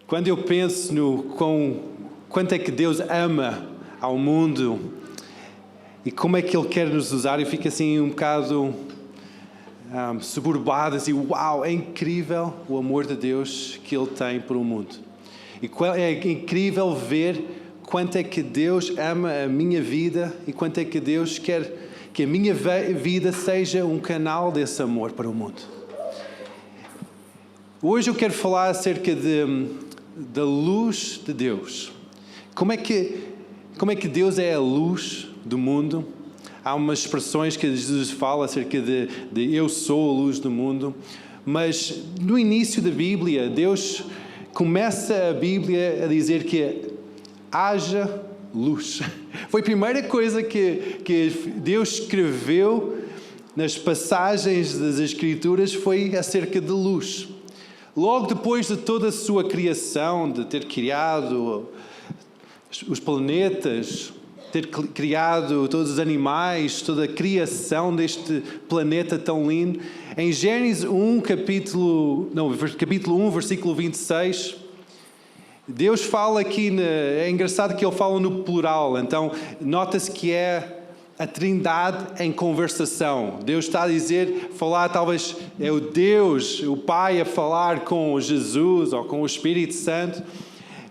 Quando eu penso quanto é que Deus ama ao mundo e como é que Ele quer nos usar, eu fico assim um bocado suburbado, assim, uau, é incrível o amor de Deus que Ele tem por o mundo. E é incrível ver quanto é que Deus ama a minha vida e quanto é que Deus quer que a minha vida seja um canal desse amor para o mundo. Hoje eu quero falar acerca da luz de Deus. Como é que Deus é a luz do mundo? Há umas expressões que Jesus fala acerca de eu sou a luz do mundo. Mas no início da Bíblia, Deus começa a Bíblia a dizer que haja luz. Foi a primeira coisa que Deus escreveu nas passagens das Escrituras, foi acerca de luz. Logo depois de toda a sua criação, de ter criado os planetas, ter criado todos os animais, toda a criação deste planeta tão lindo, em Gênesis 1, capítulo 1, versículo 26, Deus fala aqui, é engraçado que Ele fala no plural, então nota-se que é a Trindade em conversação. Deus está a falar, talvez é o Deus, o Pai a falar com Jesus ou com o Espírito Santo.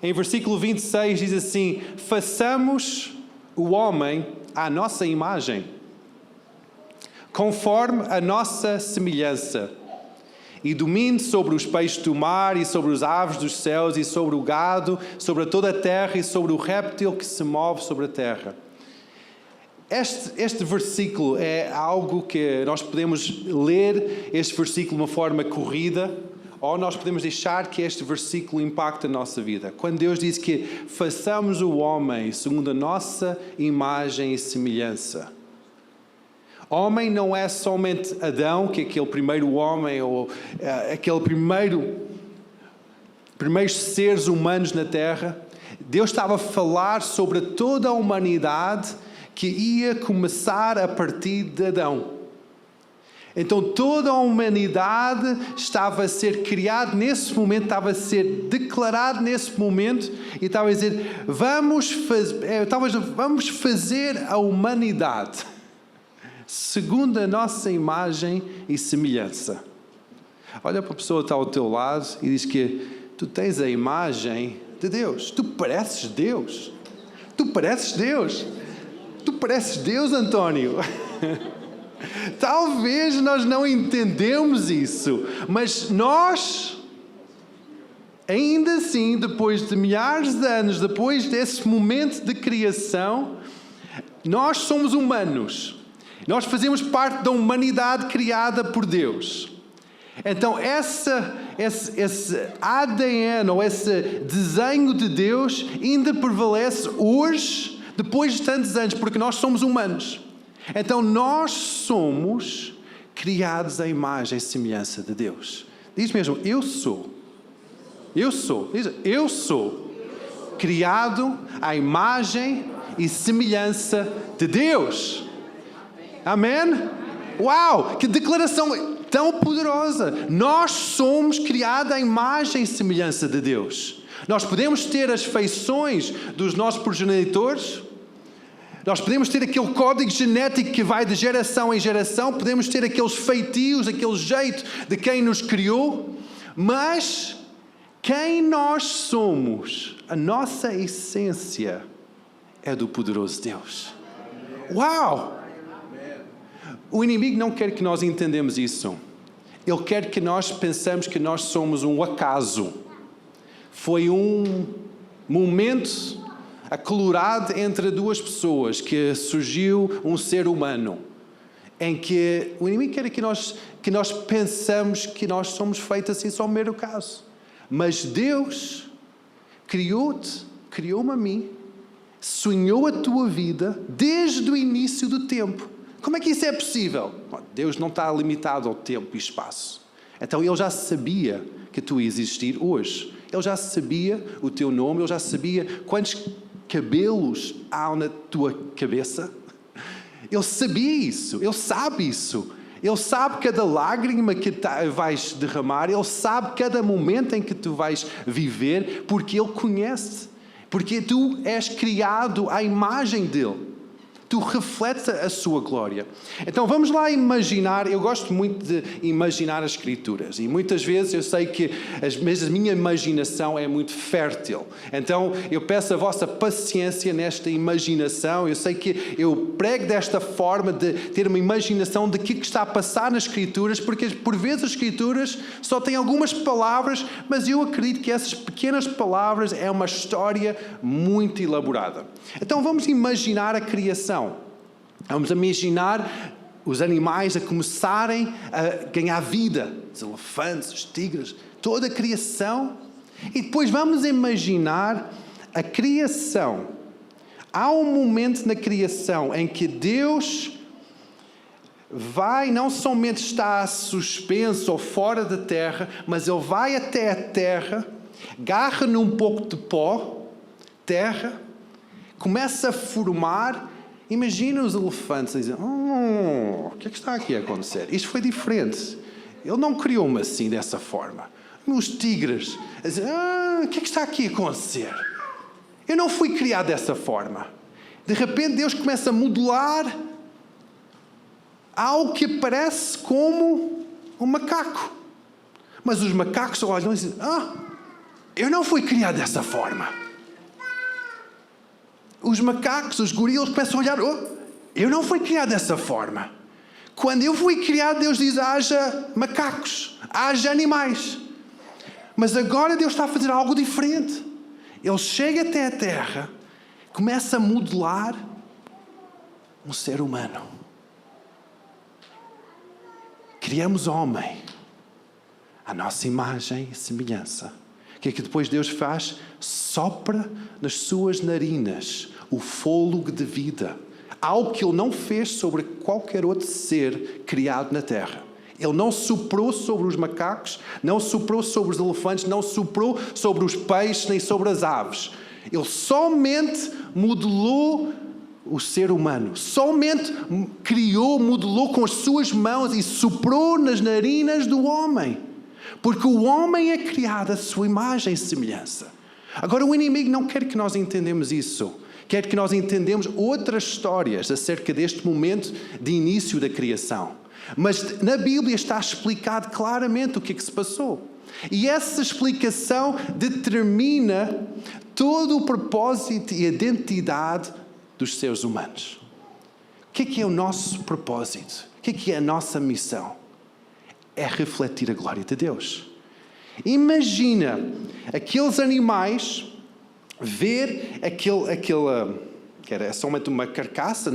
Em versículo 26 diz assim: façamos o homem à nossa imagem, conforme a nossa semelhança, e domine sobre os peixes do mar, e sobre as aves dos céus, e sobre o gado, sobre toda a terra, e sobre o réptil que se move sobre a terra. Este versículo é algo que nós podemos ler este versículo de uma forma corrida, ou nós podemos deixar que este versículo impacte a nossa vida. Quando Deus diz que façamos o homem segundo a nossa imagem e semelhança. Homem não é somente Adão, que é aquele primeiro homem, ou aquele primeiros seres humanos na Terra. Deus estava a falar sobre toda a humanidade que ia começar a partir de Adão. Então toda a humanidade estava a ser criada nesse momento, estava a ser declarado nesse momento, e estava a dizer, vamos fazer a humanidade segundo a nossa imagem e semelhança. Olha para a pessoa que está ao teu lado e diz que tu tens a imagem de Deus. Tu pareces Deus. Tu pareces Deus. Tu pareces Deus, António. Talvez nós não entendemos isso, mas nós, ainda assim, depois de milhares de anos, depois desse momento de criação, nós somos humanos. Nós fazemos parte da humanidade criada por Deus. Então, esse ADN, ou esse desenho de Deus, ainda prevalece hoje, depois de tantos anos, porque nós somos humanos. Então, nós somos criados à imagem e semelhança de Deus. Diz mesmo, eu sou criado à imagem e semelhança de Deus. Amém? Uau! Que declaração tão poderosa! Nós somos criados à imagem e semelhança de Deus. Nós podemos ter as feições dos nossos progenitores. Nós podemos ter aquele código genético que vai de geração em geração. Podemos ter aqueles feitios, aquele jeito de quem nos criou. Mas quem nós somos, a nossa essência, é do poderoso Deus. Uau! O inimigo não quer que nós entendamos isso. Ele quer que nós pensemos que nós somos um acaso. Foi um momento acolorado entre duas pessoas que surgiu um ser humano, em que o inimigo quer que nós pensamos que nós somos feitos assim só um mero caso. Mas Deus criou-te, criou-me a mim, sonhou a tua vida desde o início do tempo. Como é que isso é possível? Deus não está limitado ao tempo e espaço. Então Ele já sabia que tu ias existir hoje. Ele já sabia o teu nome, Ele já sabia quantos cabelos há na tua cabeça. Ele sabia isso, Ele sabe isso. Ele sabe cada lágrima que vais derramar, Ele sabe cada momento em que tu vais viver, porque Ele conhece, porque tu és criado à imagem dEle. Tu refletes a sua glória. Então vamos lá imaginar, eu gosto muito de imaginar as Escrituras e muitas vezes eu sei que a minha imaginação é muito fértil. Então eu peço a vossa paciência nesta imaginação. Eu sei que eu prego desta forma de ter uma imaginação de que está a passar nas Escrituras, porque por vezes as Escrituras só têm algumas palavras, mas eu acredito que essas pequenas palavras é uma história muito elaborada. Então vamos imaginar a criação. Vamos imaginar os animais a começarem a ganhar vida. Os elefantes, os tigres, toda a criação. E depois vamos imaginar a criação. Há um momento na criação em que Deus vai, não somente está suspenso ou fora da terra, mas Ele vai até a terra, agarra num pouco de pó, terra, começa a formar. Imagina os elefantes a dizer, o que é que está aqui a acontecer? Isto foi diferente. Ele não criou-me assim, dessa forma. Os tigres a dizer, o que é que está aqui a acontecer? Eu não fui criado dessa forma. De repente Deus começa a modelar algo que parece como um macaco. Mas os macacos olham e dizem, eu não fui criado dessa forma. Os macacos, os gorilas começam a olhar, eu não fui criado dessa forma. Quando eu fui criado, Deus diz, haja macacos, haja animais. Mas agora Deus está a fazer algo diferente. Ele chega até a terra, começa a modelar um ser humano. Criamos homem, à nossa imagem e semelhança. O que é que depois Deus faz? Sopra nas suas narinas o fôlego de vida. Algo que Ele não fez sobre qualquer outro ser criado na terra. Ele não soprou sobre os macacos, não soprou sobre os elefantes, não soprou sobre os peixes, nem sobre as aves. Ele somente modelou o ser humano. Somente criou, modelou com as suas mãos e soprou nas narinas do homem. Porque o homem é criado à sua imagem e semelhança. Agora o inimigo não quer que nós entendamos isso. Quer que nós entendamos outras histórias acerca deste momento de início da criação. Mas na Bíblia está explicado claramente o que é que se passou. E essa explicação determina todo o propósito e a identidade dos seres humanos. O que é o nosso propósito? O que é a nossa missão? É refletir a glória de Deus. Imagina aqueles animais ver aquela que era somente uma carcaça,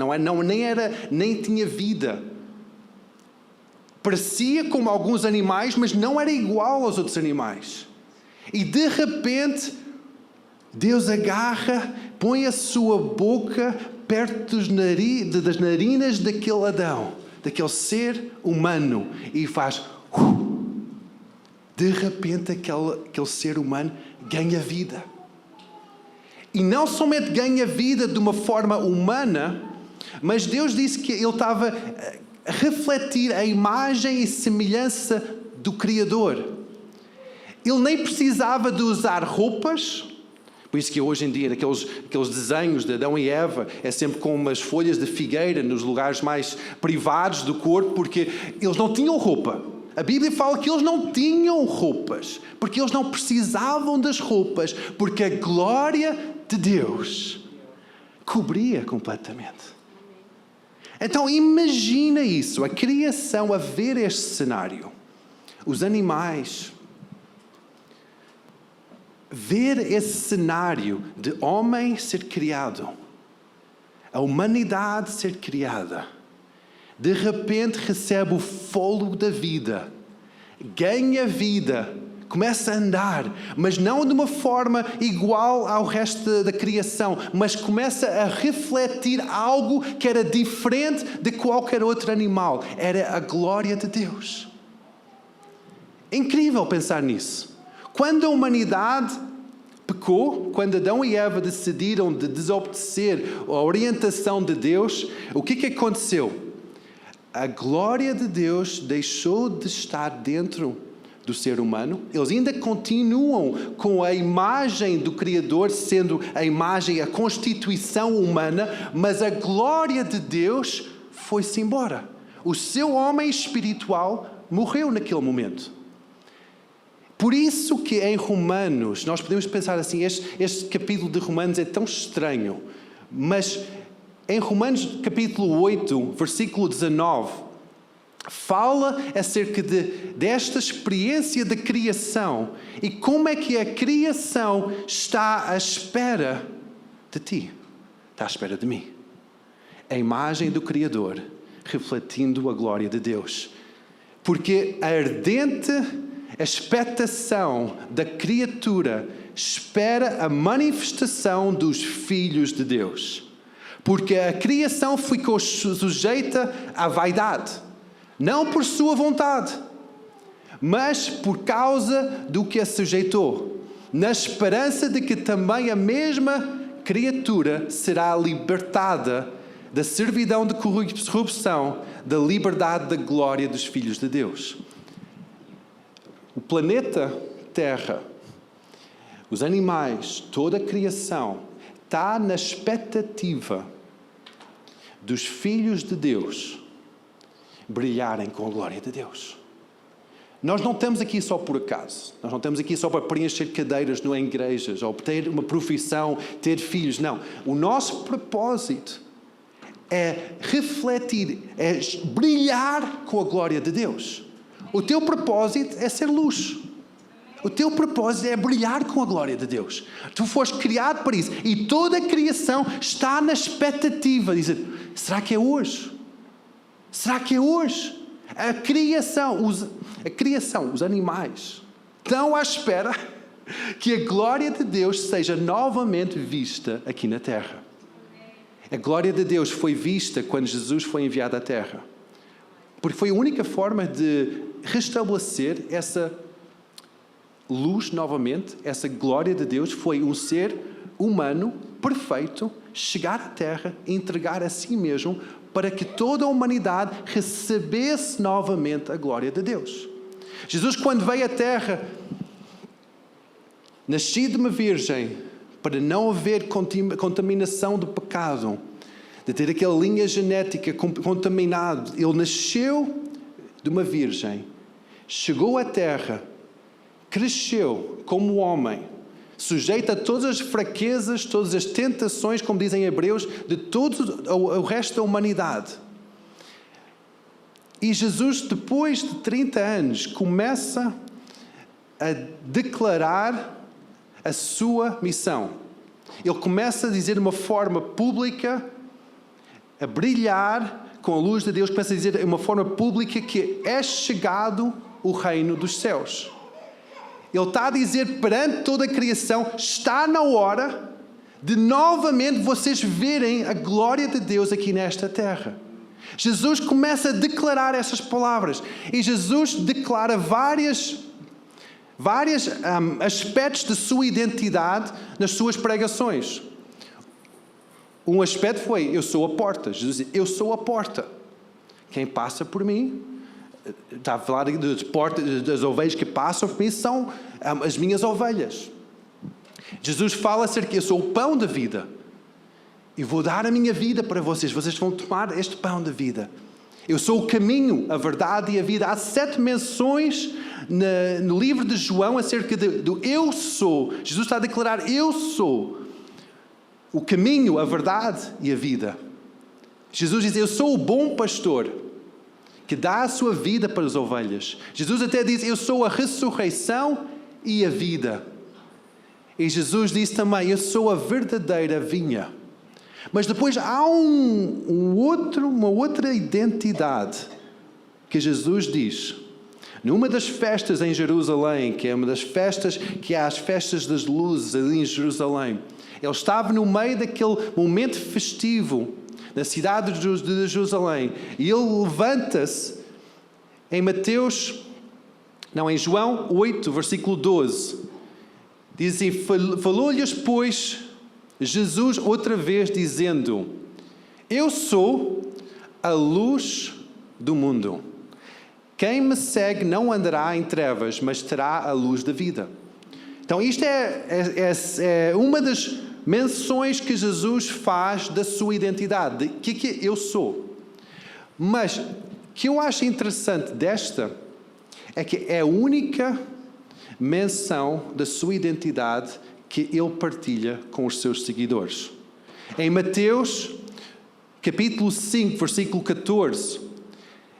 nem tinha vida. Parecia como alguns animais, mas não era igual aos outros animais. E de repente Deus agarra, põe a sua boca perto das narinas daquele Adão, daquele ser humano, e faz... De repente aquele ser humano ganha vida. E não somente ganha vida de uma forma humana, mas Deus disse que ele estava a refletir a imagem e semelhança do Criador. Ele nem precisava de usar roupas. Por isso que hoje em dia, aqueles desenhos de Adão e Eva, é sempre com umas folhas de figueira nos lugares mais privados do corpo, porque eles não tinham roupa. A Bíblia fala que eles não tinham roupas, porque eles não precisavam das roupas, porque a glória de Deus cobria completamente. Então imagina isso, a criação a ver este cenário. Os animais... Ver esse cenário de homem ser criado, a humanidade ser criada, de repente recebe o fôlego da vida, ganha vida, começa a andar, mas não de uma forma igual ao resto da criação, mas começa a refletir algo que era diferente de qualquer outro animal. Era a glória de Deus. É incrível pensar nisso. Quando a humanidade pecou, quando Adão e Eva decidiram de desobedecer a orientação de Deus, o que aconteceu? a glória de Deus deixou de estar dentro do ser humano. Eles ainda continuam com a imagem do Criador sendo a imagem, a constituição humana, mas a glória de Deus foi-se embora. O seu homem espiritual morreu naquele momento. Por isso que em Romanos, nós podemos pensar assim, este capítulo de Romanos é tão estranho, mas em Romanos capítulo 8, versículo 19, fala acerca desta experiência da criação e como é que a criação está à espera de ti, está à espera de mim. A imagem do Criador refletindo a glória de Deus. Porque a ardente expectação da criatura espera a manifestação dos filhos de Deus. Porque a criação ficou sujeita à vaidade. Não por sua vontade, mas por causa do que a sujeitou, na esperança de que também a mesma criatura será libertada da servidão de corrupção, da liberdade da glória dos filhos de Deus. O planeta Terra, os animais, toda a criação, está na expectativa dos filhos de Deus brilharem com a glória de Deus. Nós não estamos aqui só por acaso. Nós não estamos aqui só para preencher cadeiras em igrejas ou ter uma profissão, ter filhos. Não. O nosso propósito é refletir, é brilhar com a glória de Deus. O teu propósito é ser luz. O teu propósito é brilhar com a glória de Deus. Tu foste criado para isso. E toda a criação está na expectativa de dizer, será que é hoje? Será que é hoje? A criação, os animais, estão à espera que a glória de Deus seja novamente vista aqui na terra. A glória de Deus foi vista quando Jesus foi enviado à terra. Porque foi a única forma de restabelecer essa luz novamente, essa glória de Deus, foi um ser humano perfeito chegar à terra e entregar a si mesmo para que toda a humanidade recebesse novamente a glória de Deus. Jesus, quando veio à terra, nascido de uma virgem, para não haver contaminação do pecado, de ter aquela linha genética contaminada, ele nasceu de uma virgem, chegou à terra, cresceu como homem, sujeito a todas as fraquezas, todas as tentações, como dizem Hebreus, de todo o resto da humanidade. E Jesus, depois de 30 anos, começa a declarar a sua missão. Ele começa a dizer de uma forma pública, a brilhar com a luz de Deus, começa a dizer de uma forma pública que é chegado o reino dos céus. Ele está a dizer perante toda a criação, está na hora de novamente vocês verem a glória de Deus aqui nesta terra. Jesus começa a declarar essas palavras. E Jesus declara vários aspectos de sua identidade nas suas pregações. Um aspecto foi, eu sou a porta. Jesus disse, eu sou a porta. Quem passa por mim... Está a falar das ovelhas que passam por mim, são as minhas ovelhas. Jesus fala acerca que eu sou o pão da vida. E vou dar a minha vida para vocês. Vocês vão tomar este pão da vida. Eu sou o caminho, a verdade e a vida. Há 7 menções no livro de João acerca do eu sou. Jesus está a declarar, eu sou o caminho, a verdade e a vida. Jesus diz, eu sou o bom pastor, que dá a sua vida para as ovelhas. Jesus até diz, eu sou a ressurreição e a vida. E Jesus diz também, eu sou a verdadeira vinha. Mas depois há uma outra identidade que Jesus diz. Numa das festas em Jerusalém, que é uma das festas, que há as festas das luzes ali em Jerusalém. Ele estava no meio daquele momento festivo na cidade de Jerusalém. E ele levanta-se em João 8, versículo 12. Diz assim, falou-lhes, pois, Jesus outra vez, dizendo, eu sou a luz do mundo. Quem me segue não andará em trevas, mas terá a luz da vida. Então isto é uma das menções que Jesus faz da sua identidade, de que eu sou. Mas o que eu acho interessante desta é que é a única menção da sua identidade que ele partilha com os seus seguidores. Em Mateus, capítulo 5, versículo 14,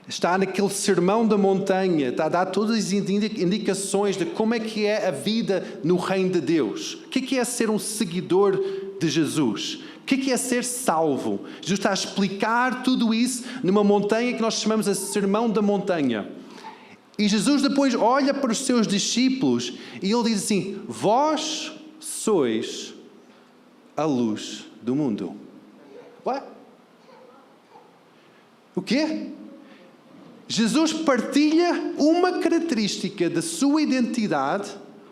está naquele sermão da montanha, está a dar todas as indicações de como é que é a vida no reino de Deus. O que é ser um seguidor de Jesus? O que é ser salvo? Jesus está a explicar tudo isso numa montanha que nós chamamos de sermão da montanha. E Jesus depois olha para os seus discípulos e ele diz assim: vós sois a luz do mundo. What? O quê? Jesus partilha uma característica da sua identidade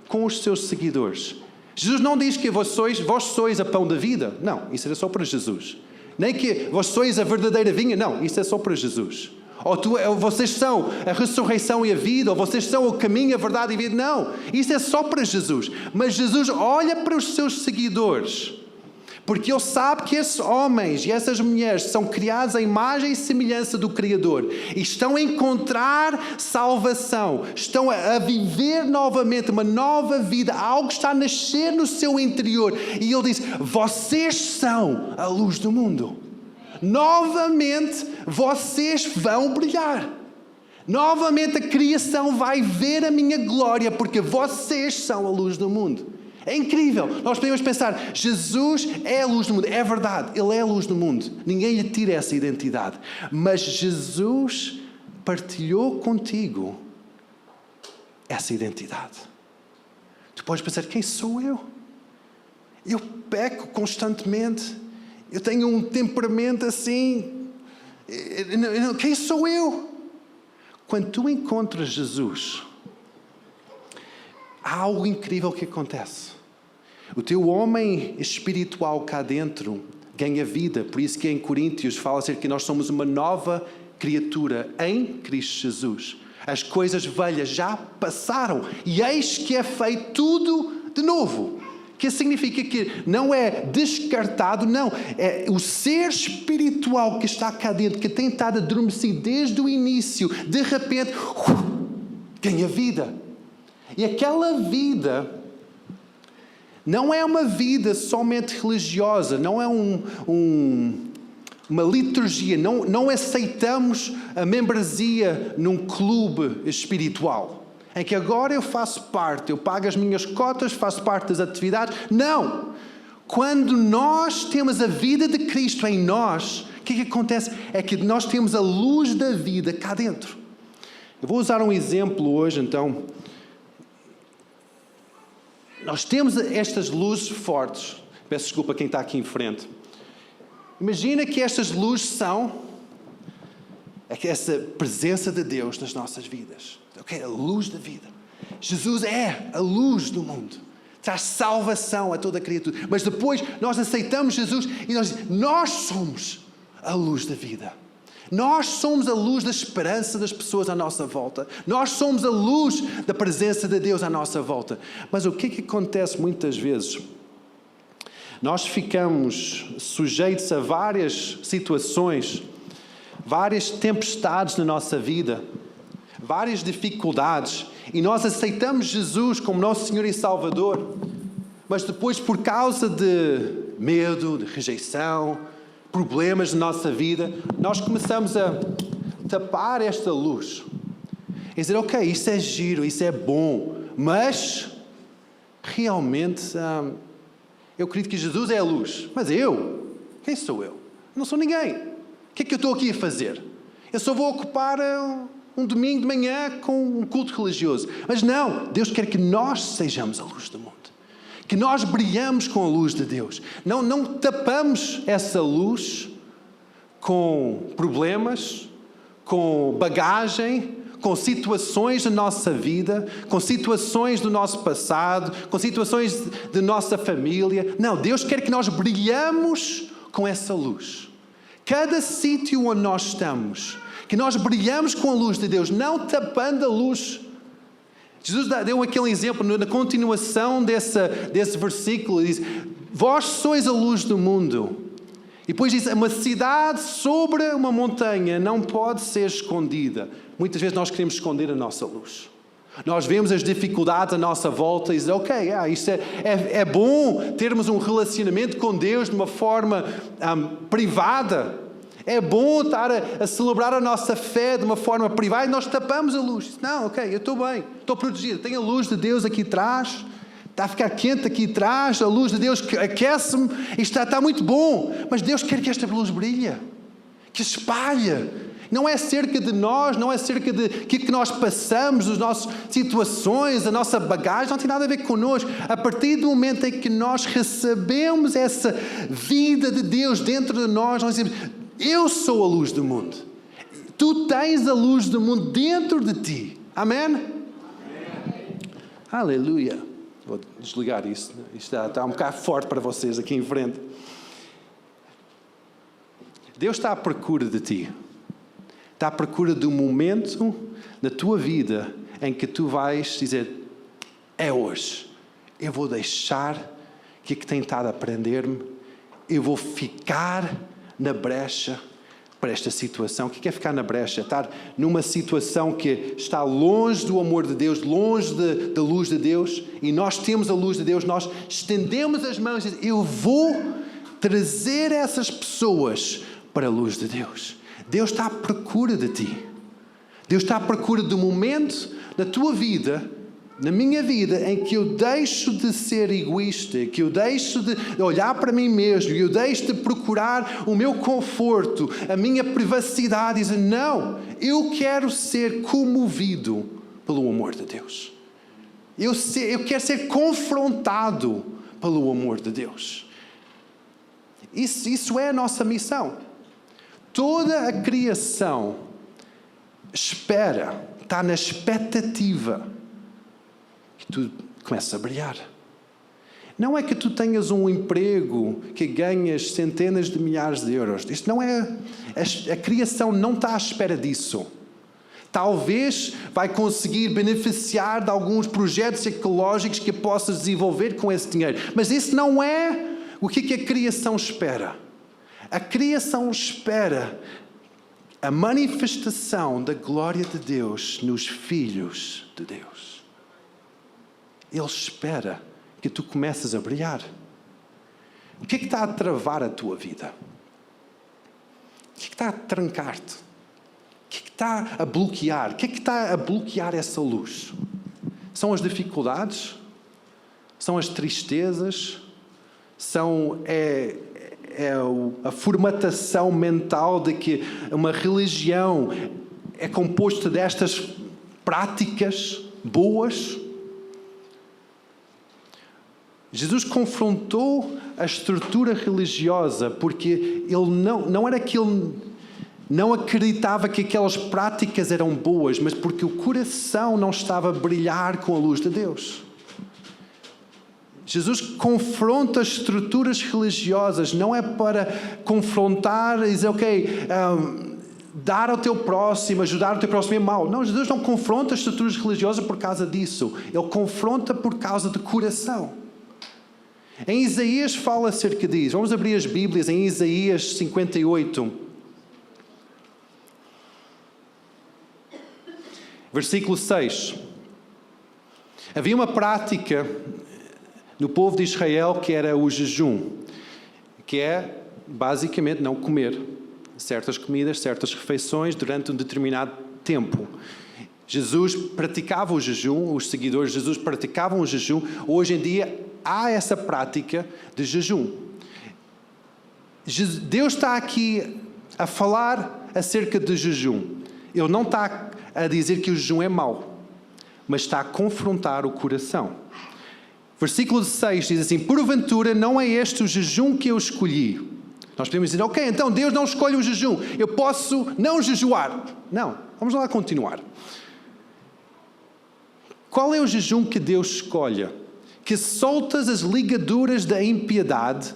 com os seus seguidores. Jesus não diz que vós sois a pão da vida. Não, isso era só para Jesus. Nem que vós sois a verdadeira vinha. Não, isso é só para Jesus. Ou vocês são a ressurreição e a vida, ou vocês são o caminho, a verdade e a vida. Não, isso é só para Jesus. Mas Jesus olha para os seus seguidores, porque Ele sabe que esses homens e essas mulheres são criados à imagem e semelhança do Criador e estão a encontrar salvação, estão a viver novamente uma nova vida, algo está a nascer no seu interior. E Ele diz: vocês são a luz do mundo. Novamente vocês vão brilhar. Novamente a criação vai ver a minha glória, porque vocês são a luz do mundo. É incrível. Nós podemos pensar, Jesus é a luz do mundo. É verdade, Ele é a luz do mundo. Ninguém lhe tira essa identidade. Mas Jesus partilhou contigo essa identidade. Tu podes pensar, quem sou eu? Eu peco constantemente. Eu tenho um temperamento assim. Quem sou eu? Quando tu encontras Jesus, há algo incrível que acontece. O teu homem espiritual cá dentro ganha vida. Por isso que em Coríntios fala acerca que nós somos uma nova criatura em Cristo Jesus. As coisas velhas já passaram e eis que é feito tudo de novo. Que significa que não é descartado, não. É o ser espiritual que está cá dentro, que tem estado adormecido desde o início, de repente, ganha vida. E aquela vida não é uma vida somente religiosa, não é uma liturgia, não aceitamos a membresia num clube espiritual, em que agora eu faço parte, eu pago as minhas cotas, faço parte das atividades. Não! Quando nós temos a vida de Cristo em nós, o que acontece? É que nós temos a luz da vida cá dentro. Eu vou usar um exemplo hoje, então. Nós temos estas luzes fortes. Peço desculpa a quem está aqui em frente. Imagina que estas luzes são essa presença de Deus nas nossas vidas. A luz da vida. Jesus é a luz do mundo. Traz salvação a toda a criatura. Mas depois nós aceitamos Jesus e nós somos a luz da vida. Nós somos a luz da esperança das pessoas à nossa volta. Nós somos a luz da presença de Deus à nossa volta. Mas o que acontece muitas vezes? Nós ficamos sujeitos a várias situações, várias tempestades na nossa vida, várias dificuldades, e nós aceitamos Jesus como nosso Senhor e Salvador, mas depois, por causa de medo, de rejeição, problemas na nossa vida, nós começamos a tapar esta luz e dizer, ok, isso é giro, isso é bom, mas realmente eu acredito que Jesus é a luz, mas quem sou eu? Não sou ninguém. O que é que eu estou aqui a fazer? Eu só vou ocupar um domingo de manhã com um culto religioso. Mas não, Deus quer que nós sejamos a luz do mundo. Que nós brilhamos com a luz de Deus. Não tapamos essa luz com problemas, com bagagem, com situações da nossa vida, com situações do nosso passado, com situações de nossa família. Não, Deus quer que nós brilhamos com essa luz. Cada sítio onde nós estamos, que nós brilhamos com a luz de Deus, não tapando a luz. Jesus deu aquele exemplo na continuação desse versículo, diz: vós sois a luz do mundo. E depois diz: uma cidade sobre uma montanha não pode ser escondida. Muitas vezes nós queremos esconder a nossa luz. Nós vemos as dificuldades à nossa volta e dizemos: ok, isto é bom termos um relacionamento com Deus de uma forma privada. É bom estar a celebrar a nossa fé de uma forma privada, e nós tapamos a luz. Não, ok, eu estou bem, estou protegido. Tenho a luz de Deus aqui atrás. Está a ficar quente aqui atrás, a luz de Deus aquece-me, e está muito bom. Mas Deus quer que esta luz brilhe, que espalhe. Não é acerca de nós, não é acerca de que nós passamos, as nossas situações, a nossa bagagem, não tem nada a ver connosco. A partir do momento em que nós recebemos essa vida de Deus dentro de nós dizemos: eu sou a luz do mundo. Tu tens a luz do mundo dentro de ti. Amém? Amém. Aleluia. Vou desligar isso. Isto está um bocado forte para vocês aqui em frente. Deus está à procura de ti. Está à procura do momento na tua vida em que tu vais dizer: é hoje. Eu vou deixar o que tem estado a prender-me. Eu vou ficar na brecha para esta situação. O que é ficar na brecha? Estar numa situação que está longe do amor de Deus, longe da luz de Deus, e nós temos a luz de Deus, nós estendemos as mãos e dizemos: eu vou trazer essas pessoas para a luz de Deus. Deus está à procura de ti. Deus está à procura do momento na tua vida, na minha vida, em que eu deixo de ser egoísta, que eu deixo de olhar para mim mesmo, eu deixo de procurar o meu conforto, a minha privacidade, e dizer: não, eu quero ser comovido pelo amor de Deus. Eu quero ser confrontado pelo amor de Deus. Isso é a nossa missão. Toda a criação está na expectativa que tu comeces a brilhar. Não é que tu tenhas um emprego que ganhas centenas de milhares de euros. Isto não é... A criação não está à espera disso. Talvez vai conseguir beneficiar de alguns projetos ecológicos que possas desenvolver com esse dinheiro. Mas isso não é o que a criação espera. A criação espera a manifestação da glória de Deus nos filhos de Deus. Ele espera que tu comeces a brilhar. O que está a travar a tua vida? O que está a trancar-te? O que está a bloquear? O que está a bloquear essa luz? São as dificuldades? São as tristezas? A formatação mental de que uma religião é composta destas práticas boas? Jesus confrontou a estrutura religiosa porque ele não era que ele não acreditava que aquelas práticas eram boas, mas porque o coração não estava a brilhar com a luz de Deus. Jesus confronta as estruturas religiosas, não é para confrontar e dizer: ok, dar ao teu próximo, ajudar o teu próximo é mau. Não, Jesus não confronta as estruturas religiosas por causa disso. Ele confronta por causa do coração. Em Isaías fala acerca disso. Vamos abrir as Bíblias em Isaías 58. Versículo 6. Havia uma prática no povo de Israel que era o jejum, que é basicamente não comer certas comidas, certas refeições durante um determinado tempo. Jesus praticava o jejum, os seguidores de Jesus praticavam o jejum. Hoje em dia há essa prática de jejum. Deus está aqui a falar acerca de jejum. Ele não está a dizer que o jejum é mau, mas está a confrontar o coração. Versículo 6 diz assim: porventura não é este o jejum que eu escolhi. Nós podemos dizer: ok, então Deus não escolhe o jejum, eu posso não jejuar. Não, vamos lá continuar. Qual é o jejum que Deus escolhe? Que soltas as ligaduras da impiedade,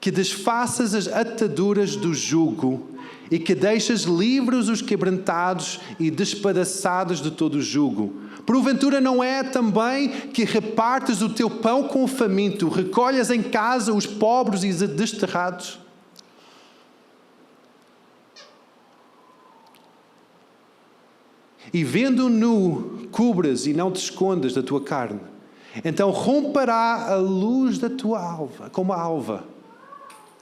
que desfaças as ataduras do jugo e que deixas livres os quebrantados e despedaçados de todo o jugo. Porventura não é também que repartes o teu pão com o faminto, recolhas em casa os pobres e desterrados? E vendo nu, cubras e não te escondas da tua carne. Então romperá a luz da tua alva, como a alva.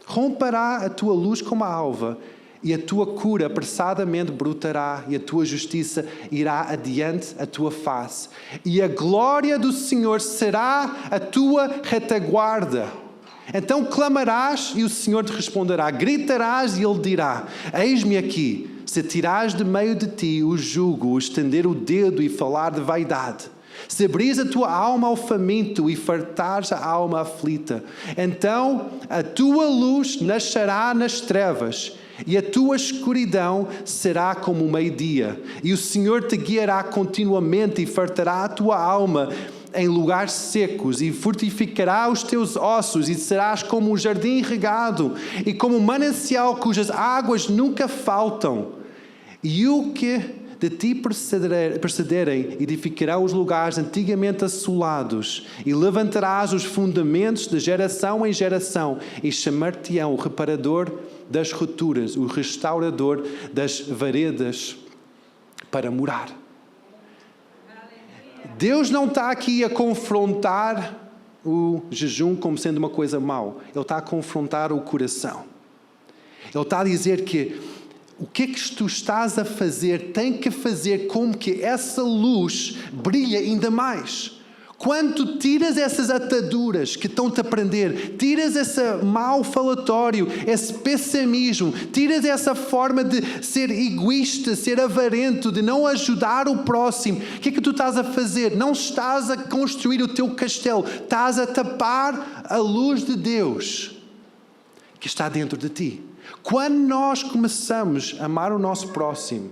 Romperá a tua luz como a alva, e a tua cura apressadamente brotará, e a tua justiça irá adiante a tua face. E a glória do Senhor será a tua retaguarda. Então clamarás e o Senhor te responderá. Gritarás e Ele dirá: eis-me aqui. Se tirares de meio de ti o jugo, estender o dedo e falar de vaidade, se abris a tua alma ao faminto e fartares a alma aflita, então a tua luz nascerá nas trevas e a tua escuridão será como o meio-dia. E o Senhor te guiará continuamente e fartará a tua alma em lugares secos e fortificará os teus ossos, e serás como um jardim regado e como um manancial cujas águas nunca faltam. E o que de ti precederem edificarão os lugares antigamente assolados, e levantarás os fundamentos de geração em geração, e chamar-te-ão o reparador das rupturas, o restaurador das veredas para morar. Deus não está aqui a confrontar o jejum como sendo uma coisa mau. Ele está a confrontar o coração. Ele está a dizer que o que é que tu estás a fazer tem que fazer com que essa luz brilhe ainda mais. Quando tu tiras essas ataduras que estão-te a prender, tiras esse mau falatório, esse pessimismo, tiras essa forma de ser egoísta, ser avarento, de não ajudar o próximo, o que é que tu estás a fazer? Não estás a construir o teu castelo, estás a tapar a luz de Deus que está dentro de ti. Quando nós começamos a amar o nosso próximo,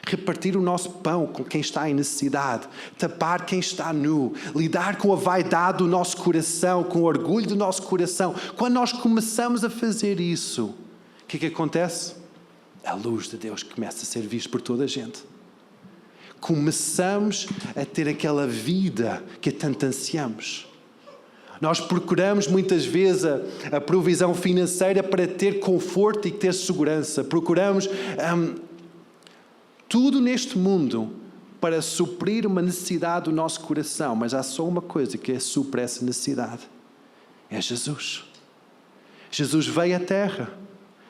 repartir o nosso pão com quem está em necessidade, tapar quem está nu, lidar com a vaidade do nosso coração, com o orgulho do nosso coração. Quando nós começamos a fazer isso, o que é que acontece? A luz de Deus começa a ser vista por toda a gente. Começamos a ter aquela vida que tanto ansiamos. Nós procuramos muitas vezes a provisão financeira para ter conforto e ter segurança. Procuramos tudo neste mundo para suprir uma necessidade do nosso coração, mas há só uma coisa que supre essa necessidade: é Jesus. Jesus veio à Terra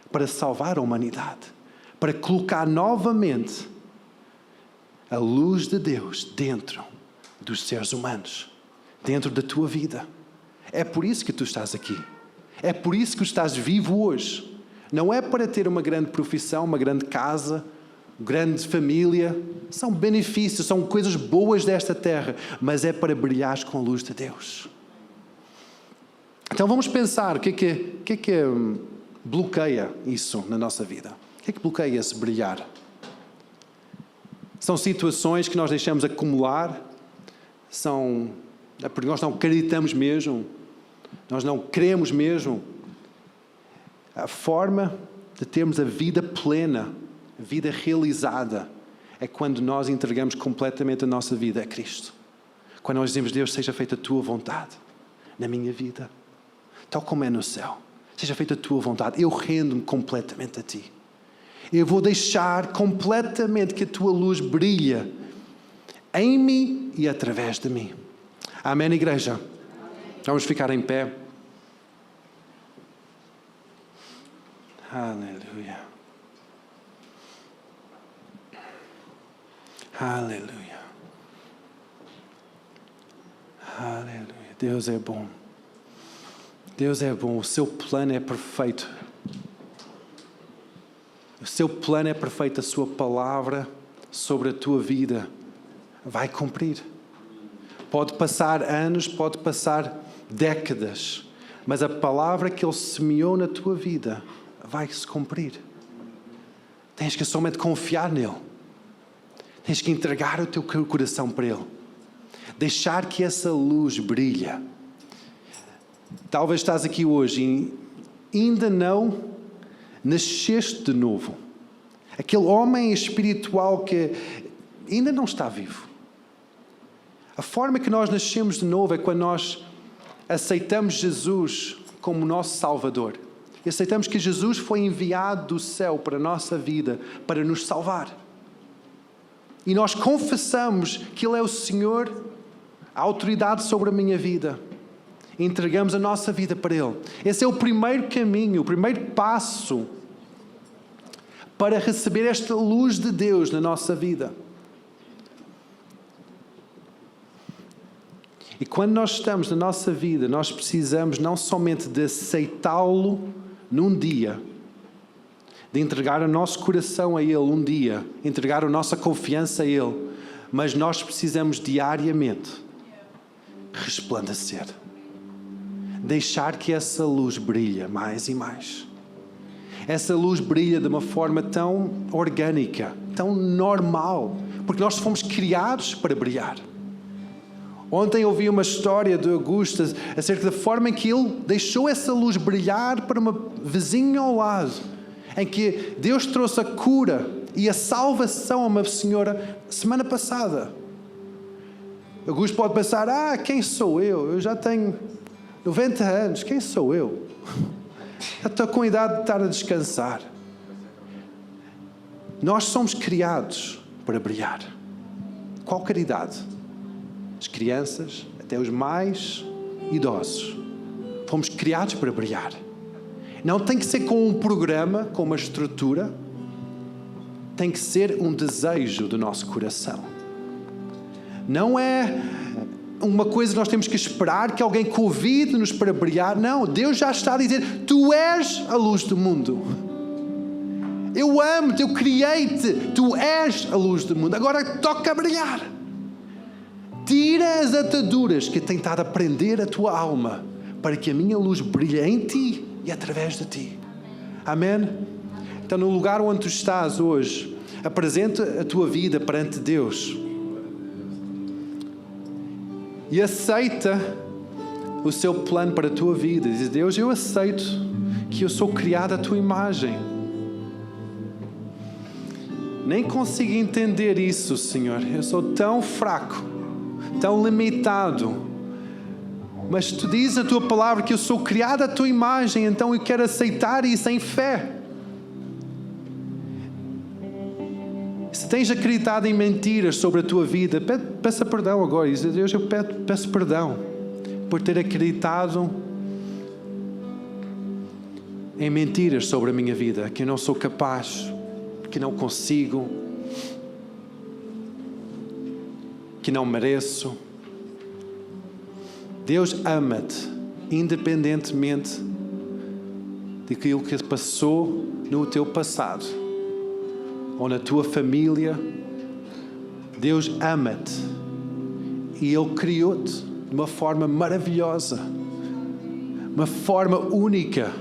para salvar a humanidade, para colocar novamente a luz de Deus dentro dos seres humanos, dentro da tua vida. É por isso que tu estás aqui. É por isso que estás vivo hoje. Não é para ter uma grande profissão, uma grande casa, grande família. São benefícios, são coisas boas desta terra, mas é para brilhares com a luz de Deus. Então vamos pensar o que é que bloqueia isso na nossa vida. O que é que bloqueia esse brilhar? São situações que nós deixamos acumular, é porque nós não acreditamos mesmo, nós não queremos mesmo. A forma de termos a vida plena, a vida realizada, é quando nós entregamos completamente a nossa vida a Cristo. Quando nós dizemos: Deus, seja feita a tua vontade na minha vida, tal como é no céu. Seja feita a tua vontade. Eu rendo-me completamente a ti. Eu vou deixar completamente que a tua luz brilhe em mim e através de mim. Amém, igreja? Amém. Vamos ficar em pé. Aleluia. Aleluia. Aleluia. Deus é bom. Deus é bom. O seu plano é perfeito. O seu plano é perfeito. A sua palavra sobre a tua vida vai cumprir. Pode passar anos, pode passar décadas, mas a palavra que Ele semeou na tua vida vai se cumprir. Tens que somente confiar nele. Tens que entregar o teu coração para Ele. Deixar que essa luz brilhe. Talvez estás aqui hoje ainda não nasceste de novo. Aquele homem espiritual que ainda não está vivo. A forma que nós nascemos de novo é quando nós aceitamos Jesus como nosso Salvador. E aceitamos que Jesus foi enviado do céu para a nossa vida, para nos salvar. E nós confessamos que Ele é o Senhor, a autoridade sobre a minha vida. E entregamos a nossa vida para Ele. Esse é o primeiro caminho, o primeiro passo para receber esta luz de Deus na nossa vida. E quando nós estamos na nossa vida, nós precisamos não somente de aceitá-lo num dia, de entregar o nosso coração a Ele um dia, entregar a nossa confiança a Ele, mas nós precisamos diariamente resplandecer. Deixar que essa luz brilhe mais e mais. Essa luz brilha de uma forma tão orgânica, tão normal, porque nós fomos criados para brilhar. Ontem ouvi uma história de Augusto acerca da forma em que ele deixou essa luz brilhar para uma vizinha ao lado, em que Deus trouxe a cura e a salvação a uma senhora semana passada. Augusto pode pensar, quem sou eu? Eu já tenho 90 anos, quem sou eu? Já estou com a idade de estar a descansar. Nós somos criados para brilhar. Qualquer idade. As crianças, até os mais idosos. Fomos criados para brilhar. Não tem que ser com um programa, com uma estrutura. Tem que ser um desejo do nosso coração. Não é uma coisa que nós temos que esperar que alguém convide-nos para brilhar. Não, Deus já está a dizer, tu és a luz do mundo. Eu amo-te, eu criei-te, tu és a luz do mundo. Agora toca a brilhar. Tira as ataduras que têm estado a prender a tua alma para que a minha luz brilhe em ti e através de ti. Amém? Então, no lugar onde tu estás hoje, apresenta a tua vida perante Deus e aceita o seu plano para a tua vida. Diz, Deus, eu aceito que eu sou criado à tua imagem. Nem consigo entender isso, Senhor. Eu sou tão fraco, tão limitado. Mas tu dizes na tua palavra que eu sou criado à tua imagem, então eu quero aceitar isso em fé. Se tens acreditado em mentiras sobre a tua vida, peça perdão agora. Diz a Deus, eu peço perdão por ter acreditado em mentiras sobre a minha vida, que eu não sou capaz, que não consigo, que não mereço. Deus ama-te, independentemente daquilo que passou no teu passado ou na tua família. Deus ama-te e Ele criou-te de uma forma maravilhosa, uma forma única,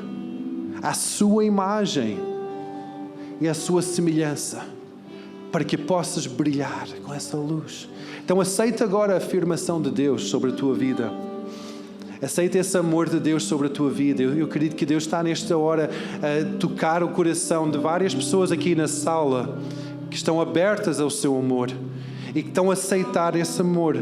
à sua imagem e à sua semelhança, para que possas brilhar com essa luz. Então aceita agora a afirmação de Deus sobre a tua vida. Aceita esse amor de Deus sobre a tua vida. Eu acredito que Deus está nesta hora a tocar o coração de várias pessoas aqui na sala que estão abertas ao seu amor e que estão a aceitar esse amor.